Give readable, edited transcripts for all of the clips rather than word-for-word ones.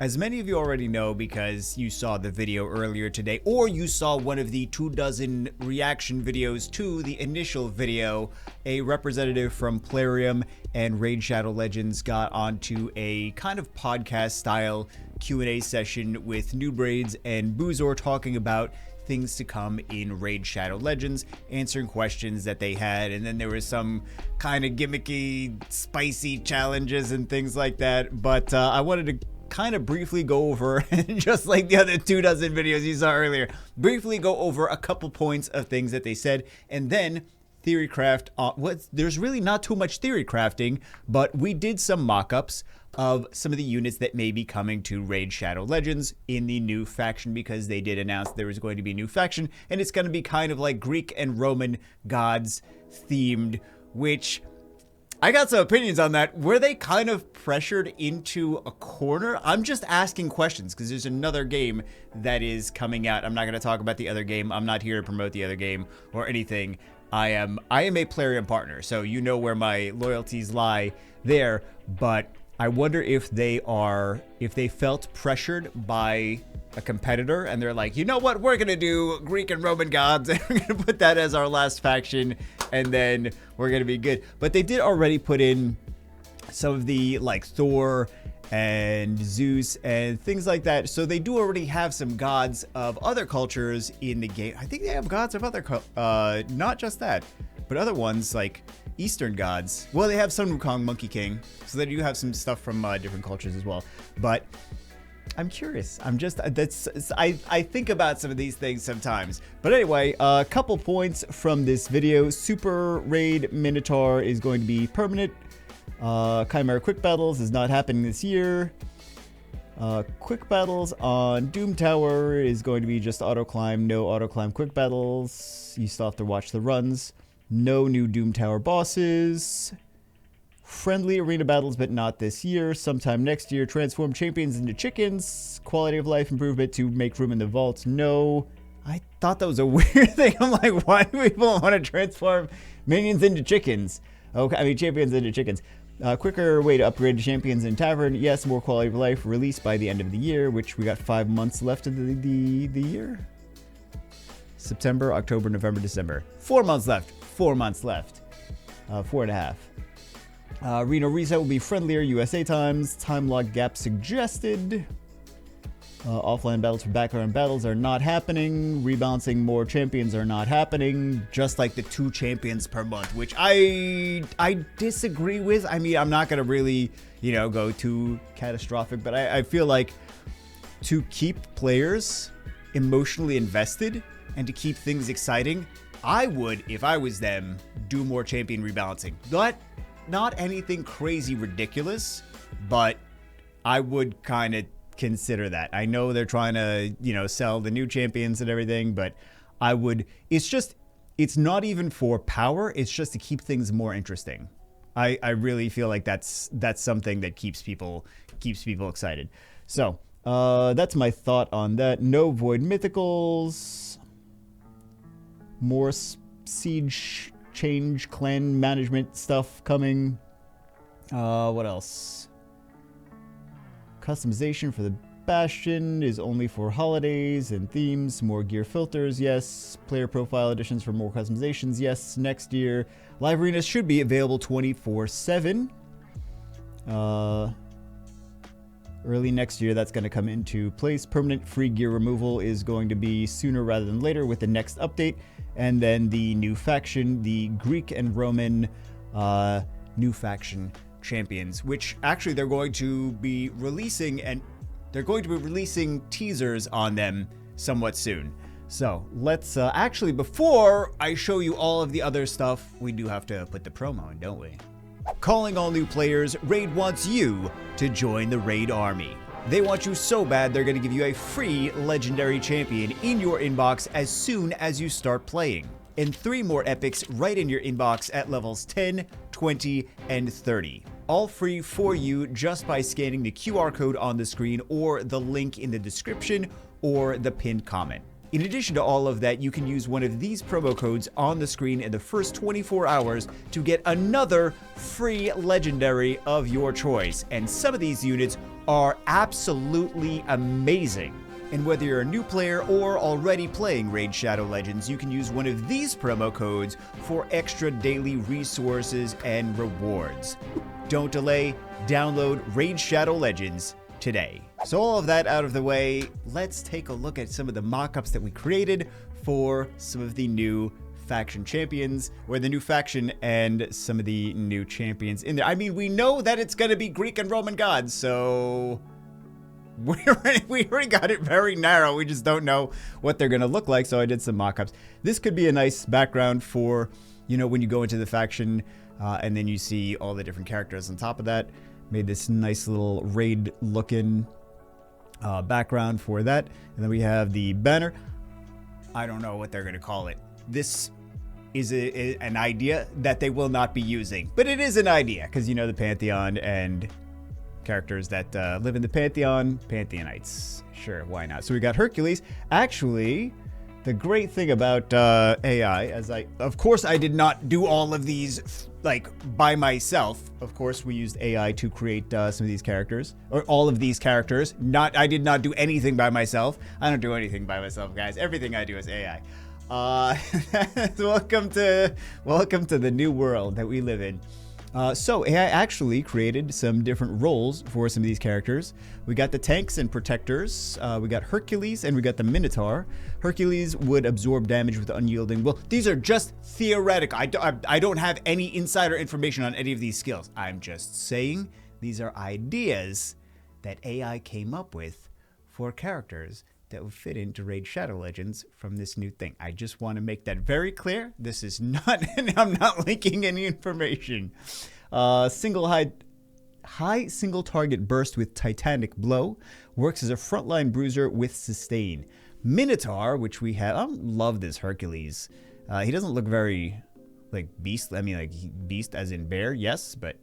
As many of you already know because you saw the video earlier today, or you saw one of the 24 reaction videos to the initial video, a representative from Plarium and Raid Shadow Legends got onto a kind of podcast style Q&A session with Noob Raids and Boozor talking about things to come in Raid Shadow Legends, answering questions that they had, and then there was some kind of gimmicky, spicy challenges and things like that. But I wanted to kind of briefly go over, just like the other 24 videos you saw earlier, briefly go over a couple points of things that they said, and then theory craft. There's really not too much theory crafting, but we did some mock-ups of some of the units that may be coming to Raid Shadow Legends in the new faction, because they did announce there was going to be a new faction, and it's going to be kind of like Greek and Roman gods themed, which I got some opinions on that. Were they kind of pressured into a corner? I'm just asking questions because there's another game that is coming out. I'm not going to talk about the other game. I'm not here to promote the other game or anything. I am a Plarium partner, so you know where my loyalties lie there, but I wonder if they felt pressured by a competitor and they're like, you know what, we're gonna do Greek and Roman gods and we're gonna put that as our last faction and then we're gonna be good. But they did already put in some of the like Thor and Zeus and things like that, so they do already have some gods of other cultures in the game. I think they have gods of other not just that, but other ones like Eastern gods. Well, they have some Wukong, MONKEYKING, so they do have some stuff from different cultures as well. But I'm curious. I think about some of these things sometimes. But anyway, a couple points from this video. Super Raid Minotaur is going to be permanent. Chimera Quick Battles is not happening this year. Quick Battles on Doom Tower is going to be just auto climb, no auto climb quick battles. You still have to watch the runs. No new Doom Tower bosses. Friendly arena battles, but not this year. Sometime next year. Transform champions into chickens. Quality of life improvement to make room in the vaults. No. I thought that was a weird thing. I'm like, why do people want to transform minions into chickens? Okay, I mean champions into chickens. Quicker way to upgrade champions in Tavern. Yes, more quality of life. Released by the end of the year, which we got 5 months left of the year. September, October, November, December. 4 months left. 4 months left. 4.5. Reno reset will be friendlier USA times. Time lock gap suggested. Offline battles for background battles are not happening. Rebalancing more champions are not happening. Just like the 2 champions per month, which I disagree with. I mean, I'm not going to really, go too catastrophic, but I feel like to keep players emotionally invested and to keep things exciting, I would, if I was them, do more champion rebalancing. Not anything crazy ridiculous, but I would kind of consider that. I know they're trying to, sell the new champions and everything, but I would, it's not even for power, it's just to keep things more interesting. I really feel like that's something that keeps people excited. So, that's my thought on that. No Void Mythicals. More siege change clan management stuff coming. What else? Customization for the Bastion is only for holidays and themes. More gear filters, yes. Player profile additions for more customizations, yes. Next year, live arenas should be available 24/7. Early next year, that's going to come into place. Permanent free gear removal is going to be sooner rather than later with the next update. And then the new faction, the Greek and Roman new faction champions, which actually they're going to be releasing, and they're going to be releasing teasers on them somewhat soon. So let's actually, before I show you all of the other stuff, we do have to put the promo in, don't we? Calling all new players, Raid wants you to join the Raid Army. They want you so bad they're going to give you a free legendary champion in your inbox as soon as you start playing. And 3 more epics right in your inbox at levels 10, 20, and 30. All free for you just by scanning the QR code on the screen or the link in the description or the pinned comment. In addition to all of that, you can use one of these promo codes on the screen in the first 24 hours to get another free legendary of your choice. And some of these units are absolutely amazing. And whether you're a new player or already playing Raid Shadow Legends, you can use one of these promo codes for extra daily resources and rewards. Don't delay, download Raid Shadow Legends today. So all of that out of the way, let's take a look at some of the mock-ups that we created for some of the new faction champions, or the new faction and some of the new champions in there. I mean, we know that it's going to be Greek and Roman gods, so we already got it very narrow. We just don't know what they're going to look like, so I did some mock-ups. This could be a nice background for, you know, when you go into the faction and then you see all the different characters on top of that. Made this nice little raid looking background for that. And then we have the banner. I don't know what they're going to call it. This is an idea that they will not be using, but it is an idea because, you know, the Pantheon and characters that live in the Pantheon, Pantheonites. Sure, why not? So we got Hercules. Actually, the great thing about AI, of course, I did not do all of these like by myself. Of course, we used AI to create some of these characters, or all of these characters. I did not do anything by myself. I don't do anything by myself, guys. Everything I do is AI. Welcome to the new world that we live in. So AI actually created some different roles for some of these characters. We got the tanks and protectors. We got Hercules and we got the Minotaur. Hercules would absorb damage with unyielding will. These are just theoretical. I don't have any insider information on any of these skills. I'm just saying these are ideas that AI came up with for characters that would fit into Raid Shadow Legends from this new thing. I just want to make that very clear. This is not, I'm not leaking any information. High single target burst with Titanic Blow. Works as a frontline bruiser with Sustain. Minotaur, which we have, I love this Hercules. He doesn't look very like beast. I mean, like beast as in bear, yes, but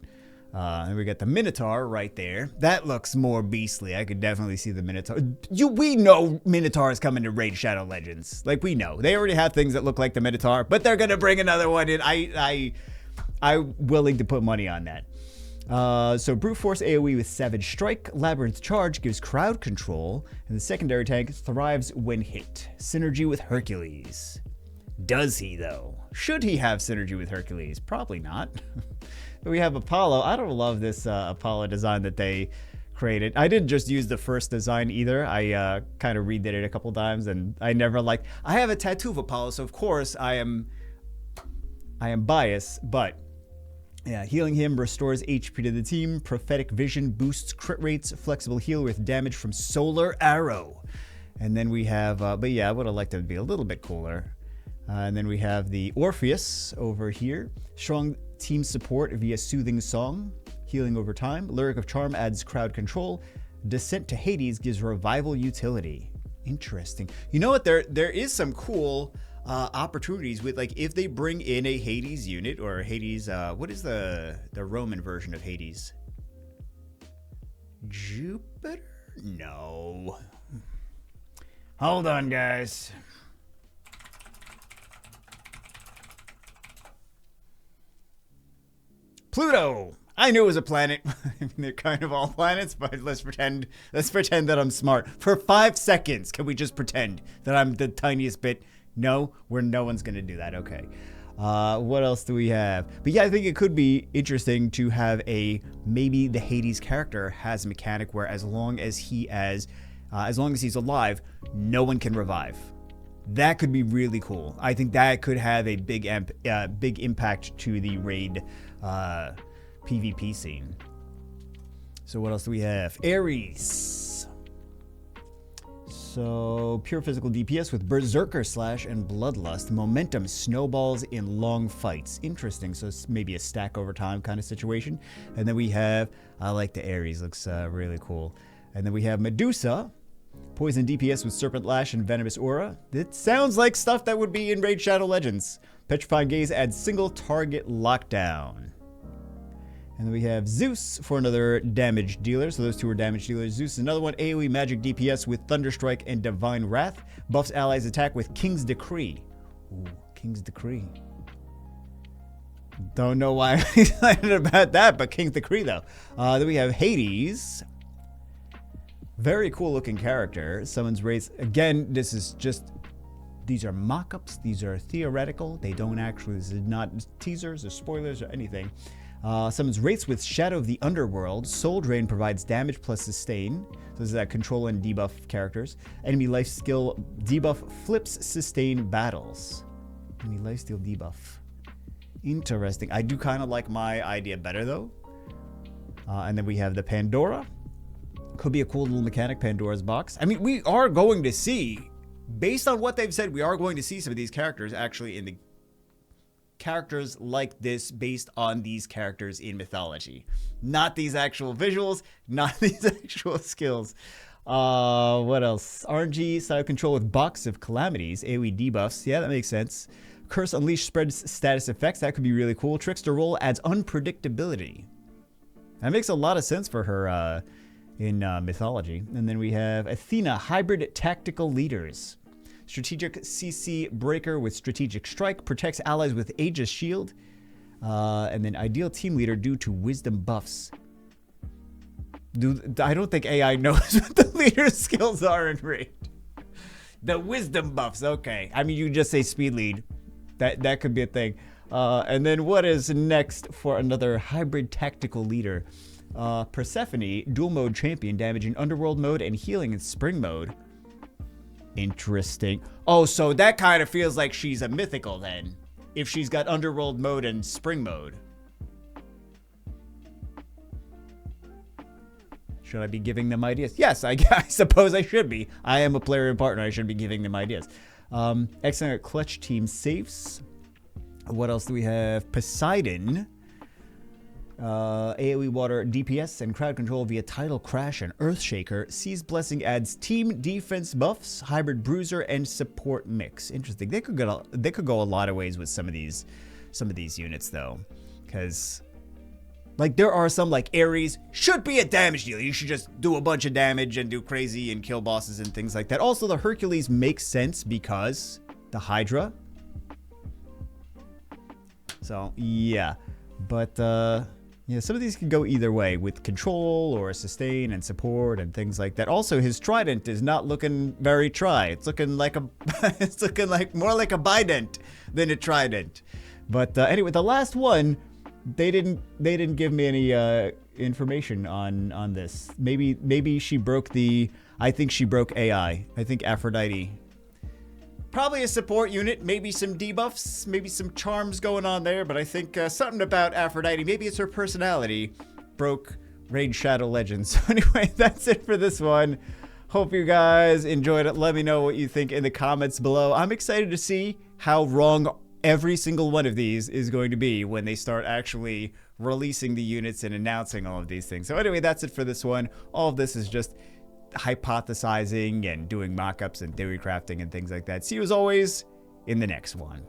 and we got the Minotaur right there. That looks more beastly. I could definitely see the Minotaur. We know Minotaur is coming to Raid Shadow Legends. Like, we know. They already have things that look like the Minotaur, but they're going to bring another one in. I'm willing to put money on that. So Brute Force AoE with Savage Strike. Labyrinth Charge gives crowd control. And the secondary tank thrives when hit. Synergy with Hercules. Does he, though? Should he have synergy with Hercules? Probably not. But we have Apollo. I don't love this Apollo design that they created. I didn't just use the first design either. I kind of redid it a couple times, and I never liked. I have a tattoo of Apollo, so of course I am biased. But yeah, healing him restores HP to the team. Prophetic Vision boosts crit rates. Flexible heal with damage from Solar Arrow. And then we have, but yeah, I would have liked it to be a little bit cooler. And then we have the Orpheus over here. Strong team support via Soothing Song. Healing over time. Lyric of Charm adds crowd control. Descent to Hades gives revival utility. Interesting. You know what? There is some cool opportunities with, like, if they bring in a Hades unit or Hades. What is the Roman version of Hades? Jupiter? No. Hold on, guys. Pluto. I knew it was a planet. They're kind of all planets, but let's pretend that I'm smart. For 5 seconds, can we just pretend that I'm the tiniest bit? No, no one's going to do that. Okay. What else do we have? But yeah, I think it could be interesting to have maybe the Hades character has a mechanic where as long as he's alive, no one can revive. That could be really cool. I think that could have a big impact to the raid PvP scene. So what else do we have? Ares. So pure physical DPS with Berserker Slash and Bloodlust. Momentum snowballs in long fights. Interesting. So it's maybe a stack over time kind of situation. And then we have, I like the Ares. Looks really cool. And then we have Medusa. Poison DPS with Serpent Lash and Venomous Aura. It sounds like stuff that would be in Raid Shadow Legends. Petrifying Gaze adds single target lockdown. And then we have Zeus for another damage dealer. So those two are damage dealers. Zeus is another one. AoE magic DPS with Thunderstrike and Divine Wrath. Buffs allies attack with King's Decree. Ooh, King's Decree. Don't know why I'm excited about that, but King's Decree though. Then we have Hades. Very cool looking character. Summons rates. Again, this is just... These are mock-ups. These are theoretical. They don't actually... This is not teasers or spoilers or anything. Summons rates with Shadow of the Underworld. Soul Drain provides damage plus sustain. So this is that control and debuff characters. Enemy life skill debuff flips sustain battles. Enemy lifesteal debuff. Interesting. I do kind of like my idea better though. And then we have the Pandora. Could be a cool little mechanic, Pandora's box. I mean, we are going to see... Based on what they've said, we are going to see some of these characters actually in the characters like this based on these characters in mythology. Not these actual visuals, not these actual skills. What else? RNG style control with Box of Calamities, AoE debuffs. Yeah, that makes sense. Curse Unleash spreads status effects. That could be really cool. Trickster Roll adds unpredictability. That makes a lot of sense for her in mythology. And then we have Athena, Hybrid Tactical Leaders. Strategic CC Breaker with Strategic Strike. Protects allies with Aegis Shield. And then Ideal Team Leader due to Wisdom buffs. I don't think AI knows what the leader's skills are in Raid. The Wisdom buffs, okay. I mean, you just say Speed Lead. That could be a thing. And then what is next for another Hybrid Tactical Leader? Persephone, Dual Mode Champion, damaging Underworld mode and healing in Spring mode. Interesting. Oh, so that kind of feels like she's a mythical then. If she's got Underworld mode and Spring mode. Should I be giving them ideas? Yes, I suppose I should be. I am a Plarium partner. I should be giving them ideas. Excellent Clutch Team Safes. What else do we have? Poseidon. AoE Water DPS and crowd control via Tidal Crash and Earthshaker. Seize Blessing adds team defense buffs, hybrid bruiser, and support mix. Interesting. They could go a lot of ways with some of these units though, because like there are some like Ares should be a damage dealer. You should just do a bunch of damage and do crazy and kill bosses and things like that. Also, the Hercules makes sense because the Hydra. So yeah, but yeah, some of these can go either way with control or sustain and support and things like that. Also, his trident is not looking very tri. It's looking like a, it's looking like more like a bident than a trident. But anyway, the last one, they didn't give me any information on this. Maybe she broke the. I think she broke AI. I think Aphrodite. Probably a support unit, maybe some debuffs, maybe some charms going on there, but I think something about Aphrodite, maybe it's her personality, broke Raid Shadow Legends. So anyway, that's it for this one. Hope you guys enjoyed it. Let me know what you think in the comments below. I'm excited to see how wrong every single one of these is going to be when they start actually releasing the units and announcing all of these things. So anyway, that's it for this one. All of this is just hypothesizing and doing mock-ups and theory crafting and things like that. See you as always in the next one.